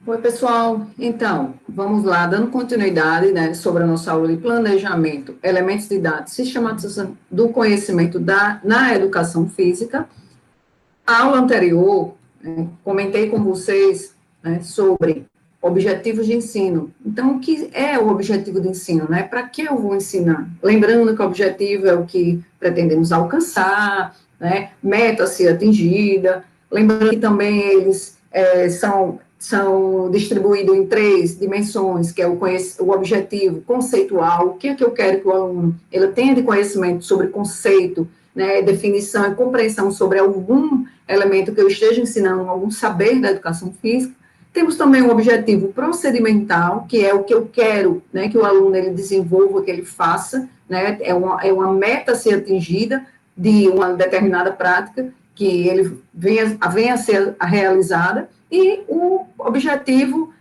Oi, pessoal. Então, vamos lá, dando continuidade, né, sobre a nossa aula de planejamento, elementos didáticos, sistematização do conhecimento na educação física. A aula anterior, comentei com vocês, né, sobre objetivos de ensino. Então, o que é o objetivo de ensino, né? Para que eu vou ensinar? Lembrando que o objetivo é o que pretendemos alcançar, né? Meta a ser atingida. Lembrando que também eles são distribuídos em três dimensões, que é o objetivo conceitual, o que é que eu quero que o aluno ele tenha de conhecimento sobre conceito, né, definição e compreensão sobre algum elemento que eu esteja ensinando, algum saber da educação física. Temos também um objetivo procedimental, que é o que eu quero, né, que o aluno ele desenvolva, que ele faça, né, é uma meta a ser atingida de uma determinada prática, que ele venha a ser realizada, e o objetivo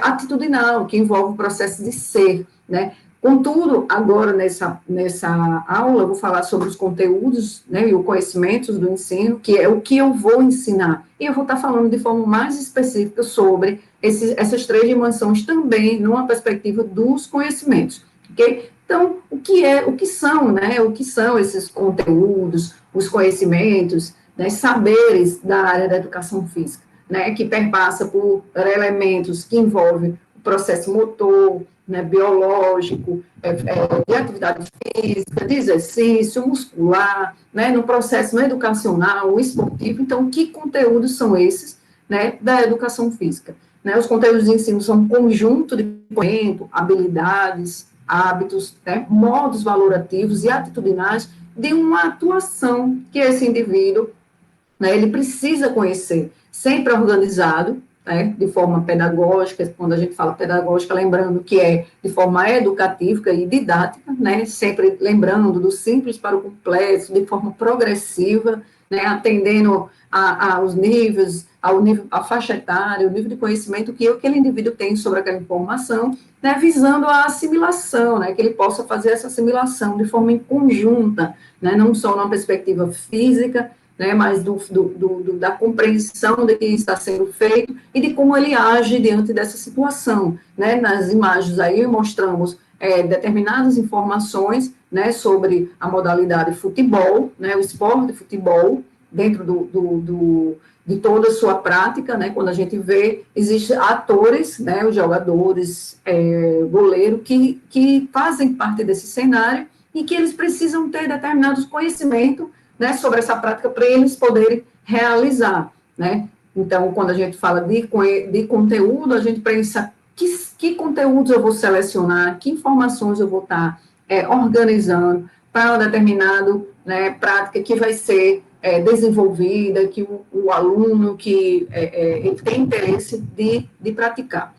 atitudinal, que envolve o processo de ser, né. Contudo, agora nessa aula, eu vou falar sobre os conteúdos, né, e os conhecimentos do ensino, que é o que eu vou ensinar. E eu vou estar falando de forma mais específica sobre essas três dimensões também, numa perspectiva dos conhecimentos, ok? Então, o que são, né, o que são esses conteúdos, os conhecimentos, né, saberes da área da educação física, né, que perpassa por elementos que envolvem o processo motor, né, biológico, de atividade física, de exercício, muscular, né, no processo educacional, esportivo. Então, que conteúdos são esses, né, da educação física? Né, os conteúdos de ensino são um conjunto de conhecimento, habilidades, hábitos, né, modos valorativos e atitudinais de uma atuação que esse indivíduo, né, ele precisa conhecer, sempre organizado, né, de forma pedagógica. Quando a gente fala pedagógica, lembrando que é de forma educativa e didática, né, sempre lembrando do simples para o complexo, de forma progressiva, né, atendendo aos níveis, à faixa etária, o nível de conhecimento que aquele indivíduo tem sobre aquela informação, né, visando a assimilação, né, que ele possa fazer essa assimilação de forma conjunta, né, não só numa perspectiva física, né, mas da compreensão de que está sendo feito e de como ele age diante dessa situação, né. Nas imagens aí mostramos determinadas informações, né, sobre a modalidade futebol, né, o esporte de futebol, dentro de toda a sua prática, né, quando a gente vê, existem atores, né, os jogadores, goleiro, que fazem parte desse cenário e que eles precisam ter determinados conhecimentos, né, sobre essa prática para eles poderem realizar, né. Então, quando a gente fala de conteúdo, a gente pensa que conteúdos eu vou selecionar, que informações eu vou estar organizando para uma determinada, né, prática que vai ser desenvolvida, que o aluno que ele tem interesse de praticar.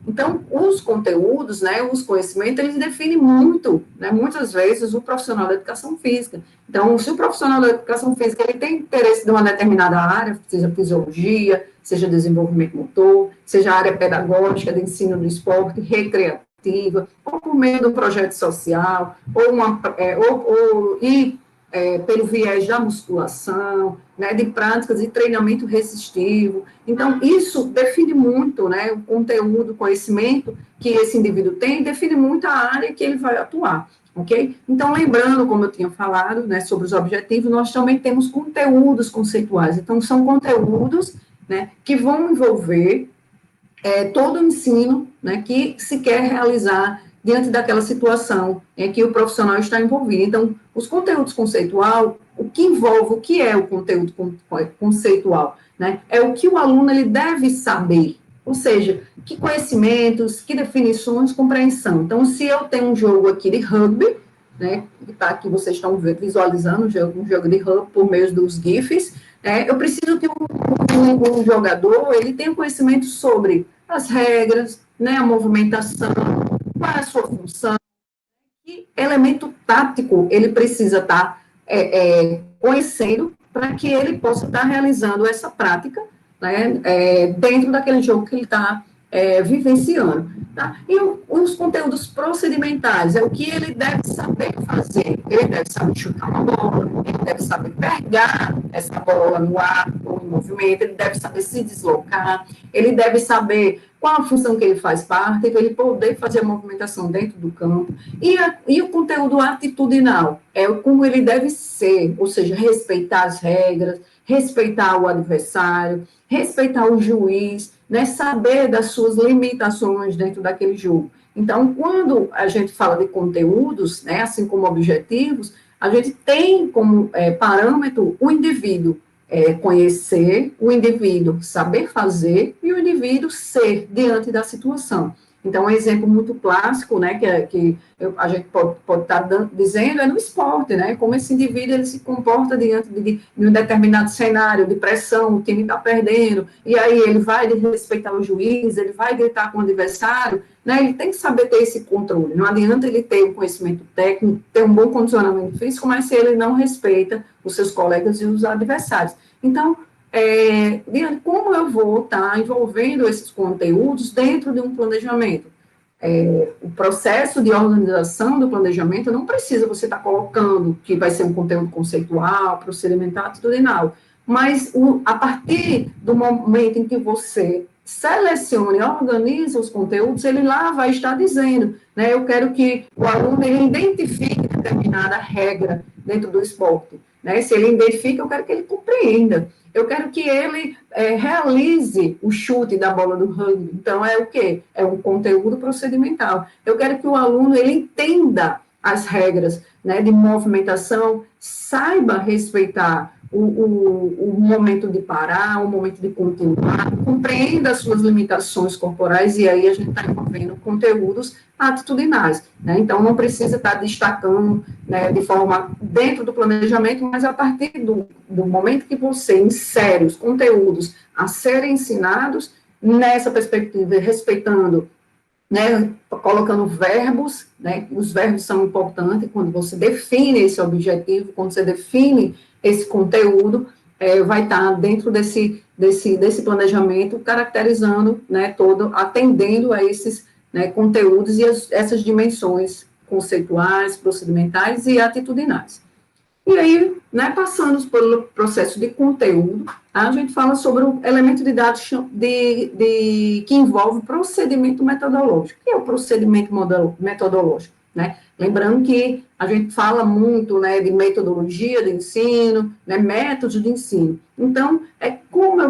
Então, os conteúdos, né, os conhecimentos, eles definem muito, né, muitas vezes, o profissional da educação física. Então, se o profissional da educação física ele tem interesse de uma determinada área, seja fisiologia, seja desenvolvimento motor, seja área pedagógica, de ensino do esporte, recreativa, ou por meio do projeto social, pelo viés da musculação, né, de práticas de treinamento resistivo. Então, isso define muito, né, o conteúdo, o conhecimento que esse indivíduo tem, define muito a área que ele vai atuar, ok? Então, lembrando, como eu tinha falado, né, sobre os objetivos, nós também temos conteúdos conceituais. Então, são conteúdos, né, que vão envolver todo o ensino, né, que se quer realizar diante daquela situação em que o profissional está envolvido. Então, os conteúdos conceitual, o que envolve, o que é o conteúdo conceitual, né? É o que o aluno ele deve saber, ou seja, que conhecimentos, que definições, compreensão. Então, se eu tenho um jogo aqui de rugby, né, que está aqui, vocês estão visualizando um jogo de rugby por meio dos GIFs, eu preciso que o jogador ele tenha conhecimento sobre as regras, né, a movimentação, qual é a sua função, que elemento tático ele precisa estar conhecendo para que ele possa estar realizando essa prática, né, dentro daquele jogo que ele está vivenciando. Tá? E os conteúdos procedimentais, é o que ele deve saber fazer. Ele deve saber chutar uma bola, ele deve saber pegar essa bola no ar ou em movimento, ele deve saber se deslocar, ele deve saber qual a função que ele faz parte, para ele poder fazer a movimentação dentro do campo, e o conteúdo atitudinal, é como ele deve ser, ou seja, respeitar as regras, respeitar o adversário, respeitar o juiz, né, saber das suas limitações dentro daquele jogo. Então, quando a gente fala de conteúdos, né, assim como objetivos, a gente tem como parâmetro o indivíduo conhecer, o indivíduo saber fazer e o indivíduo ser diante da situação. Então, um exemplo muito clássico, né, a gente pode estar dizendo é no esporte, né, como esse indivíduo ele se comporta diante de um determinado cenário de pressão, o time está perdendo, e aí ele vai respeitar o juiz, ele vai gritar com o adversário, né, ele tem que saber ter esse controle, não adianta ele ter um conhecimento técnico, ter um bom condicionamento físico, mas se ele não respeita os seus colegas e os adversários. Então, como eu vou estar envolvendo esses conteúdos dentro de um planejamento? O processo de organização do planejamento não precisa você estar colocando que vai ser um conteúdo conceitual, procedimental, atitudinal, mas a partir do momento em que você selecione, organiza os conteúdos, ele lá vai estar dizendo, né, eu quero que o aluno ele identifique determinada regra dentro do esporte, né, se ele identifica, eu quero que ele compreenda. Eu quero que ele realize o chute da bola do rugby. Então, é o quê? É um conteúdo procedimental. Eu quero que o aluno ele entenda as regras, né, de movimentação, saiba respeitar o momento de parar, o momento de continuar, compreenda as suas limitações corporais, e aí a gente está envolvendo conteúdos atitudinais, né? Então, não precisa estar destacando, né, de forma dentro do planejamento, mas a partir do momento que você insere os conteúdos a serem ensinados, nessa perspectiva, respeitando, né, colocando verbos, né, os verbos são importantes quando você define esse objetivo, quando você define esse conteúdo, vai estar dentro desse planejamento, caracterizando, né, todo, atendendo a esses, né, conteúdos e essas dimensões conceituais, procedimentais e atitudinais. E aí, né, passando pelo processo de conteúdo, a gente fala sobre o elemento de dados que envolve procedimento metodológico. O que é o procedimento metodológico? Né? Lembrando que a gente fala muito, né, de metodologia de ensino, né, métodos de ensino. Então, como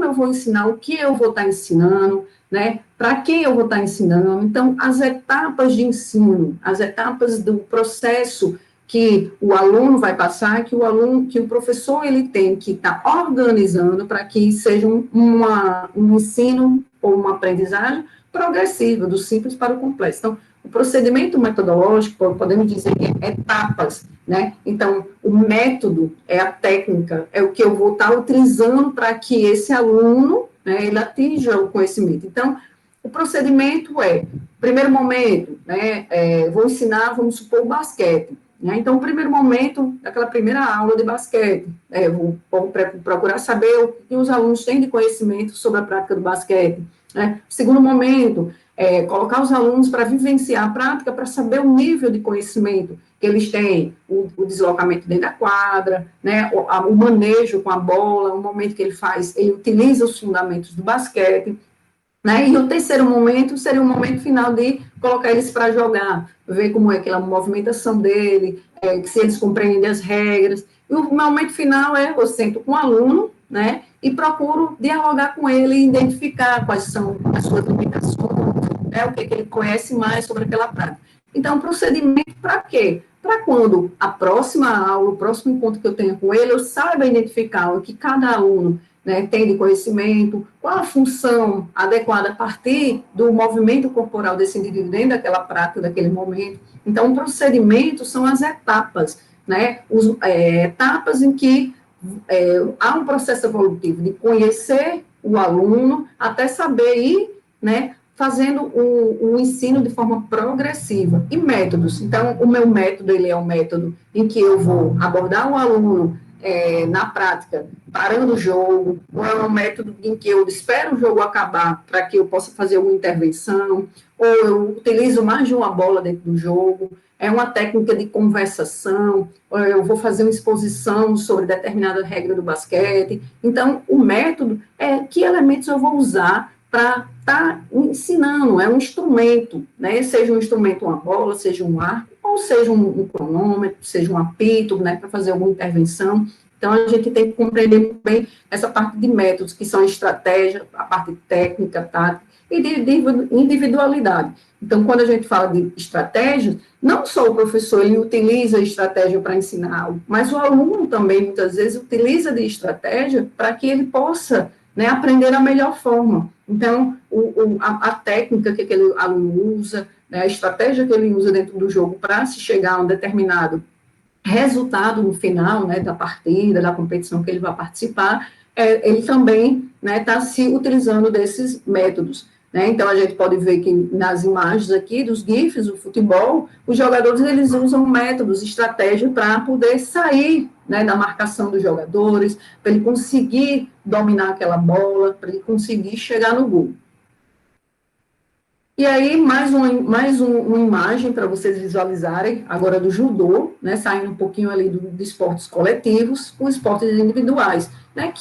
eu vou ensinar, o que eu vou estar ensinando, né, para quem eu vou estar ensinando. Então, as etapas de ensino, as etapas do processo que o aluno vai passar, que o professor ele tem que estar organizando para que seja um ensino ou uma aprendizagem progressiva, do simples para o complexo. Então, o procedimento metodológico, podemos dizer que é etapas, né? Então, o método é a técnica, é o que eu vou estar utilizando para que esse aluno, né, ele atinja o conhecimento. Então, o procedimento primeiro momento, né, vou ensinar, vamos supor, o basquete. Né? Então, o primeiro momento, daquela primeira aula de basquete, vou procurar saber o que os alunos têm de conhecimento sobre a prática do basquete. Né? Segundo momento, colocar os alunos para vivenciar a prática, para saber o nível de conhecimento que eles têm, o deslocamento dentro da quadra, né? o manejo com a bola, o momento que ele utiliza os fundamentos do basquete. Né? E o terceiro momento seria o momento final de colocar eles para jogar, ver como é aquela movimentação dele, se eles compreendem as regras. E o momento final eu sento com o aluno, né, e procuro dialogar com ele e identificar quais são as suas limitações, né, o que ele conhece mais sobre aquela prática. Então, procedimento para quê? Para quando a próxima aula, o próximo encontro que eu tenho com ele, eu saiba identificar o que cada aluno, né, tem de conhecimento, qual a função adequada a partir do movimento corporal desse indivíduo dentro daquela prática, daquele momento. Então, o procedimento são as etapas, né, etapas em que há um processo evolutivo de conhecer o aluno até saber ir, né, fazendo o ensino de forma progressiva. E métodos. Então, o meu método, ele é um método em que eu vou abordar o aluno na prática, parando o jogo, ou é um método em que eu espero o jogo acabar para que eu possa fazer uma intervenção, ou eu utilizo mais de uma bola dentro do jogo, é uma técnica de conversação, ou eu vou fazer uma exposição sobre determinada regra do basquete. Então, o método é que elementos eu vou usar para está ensinando, é um instrumento, né? Seja um instrumento, uma bola, seja um arco, ou seja um cronômetro, seja um apito, né, para fazer alguma intervenção. Então, a gente tem que compreender muito bem essa parte de métodos, que são estratégia, a parte técnica, tática, e de individualidade. Então, quando a gente fala de estratégia, não só o professor ele utiliza a estratégia para ensinar algo, mas o aluno também, muitas vezes, utiliza de estratégia para que ele possa, né, aprender da melhor forma. Então, a técnica que aquele aluno usa, né, a estratégia que ele usa dentro do jogo para se chegar a um determinado resultado no final, né, da partida, da competição que ele vai participar, ele também está, né, se utilizando desses métodos. Né? Então, a gente pode ver que nas imagens aqui dos GIFs do futebol, os jogadores eles usam métodos, estratégia para poder sair, né, da marcação dos jogadores, para ele conseguir dominar aquela bola, para ele conseguir chegar no gol. E aí, uma imagem para vocês visualizarem, agora do judô, né, saindo um pouquinho ali de esportes coletivos, com esportes individuais. Né,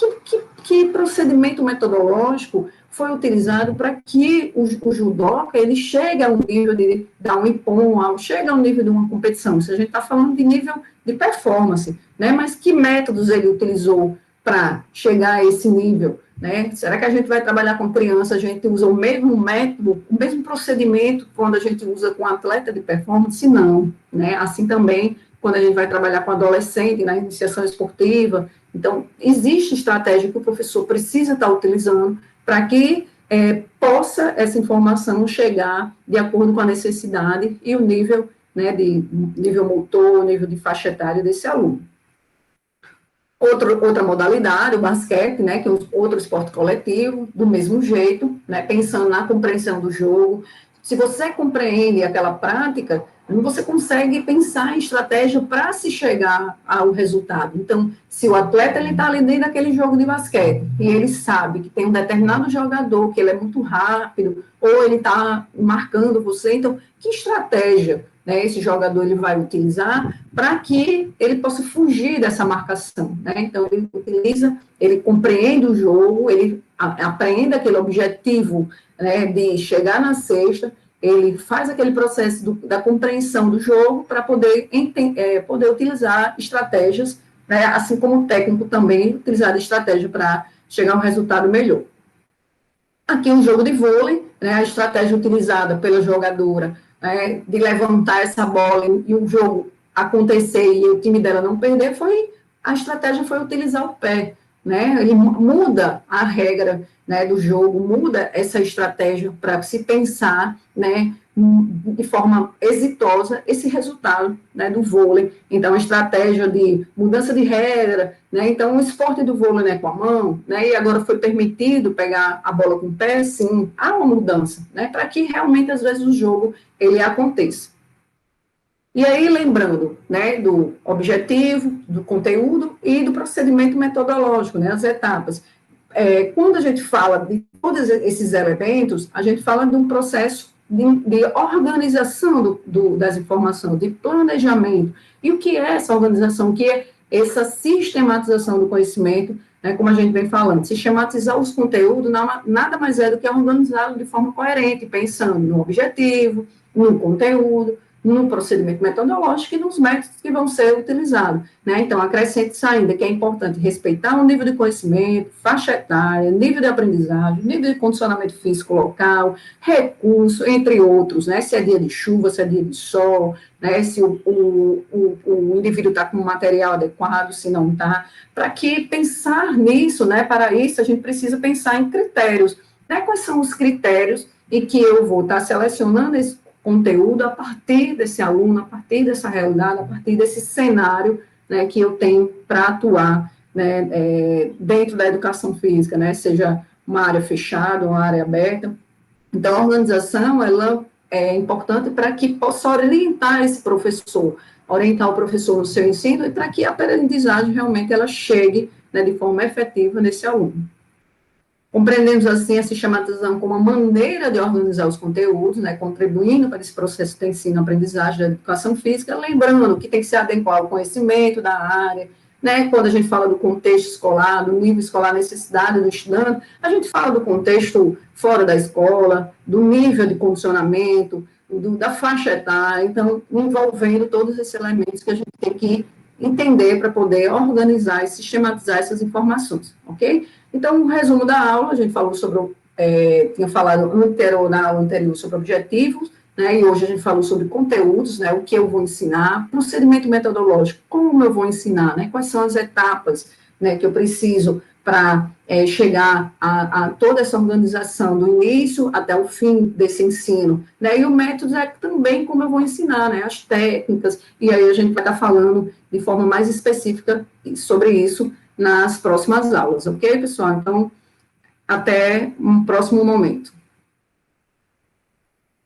que procedimento metodológico foi utilizado para que o judoca ele chegue a um nível de dar um ippon, chega a um nível de uma competição. Se a gente está falando de nível de performance, né, mas que métodos ele utilizou para chegar a esse nível? Né? Será que a gente vai trabalhar com criança, a gente usa o mesmo método, o mesmo procedimento quando a gente usa com atleta de performance? Não, né? Assim também, quando a gente vai trabalhar com adolescente na iniciação esportiva. Então, existe estratégia que o professor precisa estar utilizando para que possa essa informação chegar de acordo com a necessidade e o nível, né, de nível motor, nível de faixa etária desse aluno. Outra modalidade, o basquete, né, que é outro esporte coletivo, do mesmo jeito, né, pensando na compreensão do jogo. Se você compreende aquela prática, você consegue pensar em estratégia para se chegar ao resultado. Então, se o atleta está ali dentro daquele jogo de basquete e ele sabe que tem um determinado jogador, que ele é muito rápido, ou ele está marcando você, então, que estratégia, né, esse jogador ele vai utilizar para que ele possa fugir dessa marcação, né? Então, ele compreende o jogo, ele aprende aquele objetivo, né, de chegar na cesta, ele faz aquele processo da compreensão do jogo para poder utilizar estratégias, né, assim como o técnico também utilizar estratégia para chegar a um resultado melhor. Aqui um jogo de vôlei, né, a estratégia utilizada pela jogadora, né, de levantar essa bola e o jogo acontecer e o time dela não perder, a estratégia foi utilizar o pé, né, ele muda a regra, né, do jogo, muda essa estratégia para se pensar, né, de forma exitosa esse resultado, né, do vôlei. Então, a estratégia de mudança de regra, né, então o esporte do vôlei, né, com a mão, né, e agora foi permitido pegar a bola com o pé, sim, há uma mudança, né, para que realmente, às vezes, o jogo, ele aconteça. E aí, lembrando, né, do objetivo, do conteúdo e do procedimento metodológico, né, as etapas. Quando a gente fala de todos esses elementos, a gente fala de um processo de organização das informações, de planejamento. E o que é essa organização? O que é essa sistematização do conhecimento, né, como a gente vem falando? Sistematizar os conteúdos nada mais é do que organizá-lo de forma coerente, pensando no objetivo, no conteúdo, no procedimento metodológico e nos métodos que vão ser utilizados. Né? Então, acrescente ainda que é importante respeitar o nível de conhecimento, faixa etária, nível de aprendizagem, nível de condicionamento físico local, recurso, entre outros, né? Se é dia de chuva, se é dia de sol, né? Se o indivíduo está com o material adequado, se não está, para que pensar nisso, né? Para isso, a gente precisa pensar em critérios. Né? Quais são os critérios em que eu vou estar selecionando esse conteúdo a partir desse aluno, a partir dessa realidade, a partir desse cenário, né, que eu tenho para atuar, né, dentro da educação física, né, seja uma área fechada, uma área aberta. Então, a organização, ela é importante para que possa orientar esse professor, orientar o professor no seu ensino e para que a aprendizagem realmente ela chegue, né, de forma efetiva nesse aluno. Compreendemos, assim, a sistematização como uma maneira de organizar os conteúdos, né, contribuindo para esse processo de ensino-aprendizagem da educação física, lembrando que tem que se adequar ao conhecimento da área, né? Quando a gente fala do contexto escolar, do nível escolar, necessidade do estudante, a gente fala do contexto fora da escola, do nível de condicionamento, da faixa etária, então, envolvendo todos esses elementos que a gente tem que entender para poder organizar e sistematizar essas informações, ok? Então, um resumo da aula, a gente falou sobre, tinha falado na aula anterior sobre objetivos, né, e hoje a gente falou sobre conteúdos, né, o que eu vou ensinar, procedimento metodológico, como eu vou ensinar, né, quais são as etapas, né, que eu preciso para chegar a toda essa organização, do início até o fim desse ensino, né, e o método é também como eu vou ensinar, né, as técnicas, e aí a gente vai estar falando de forma mais específica sobre isso nas próximas aulas, ok, pessoal? Então, até um próximo momento.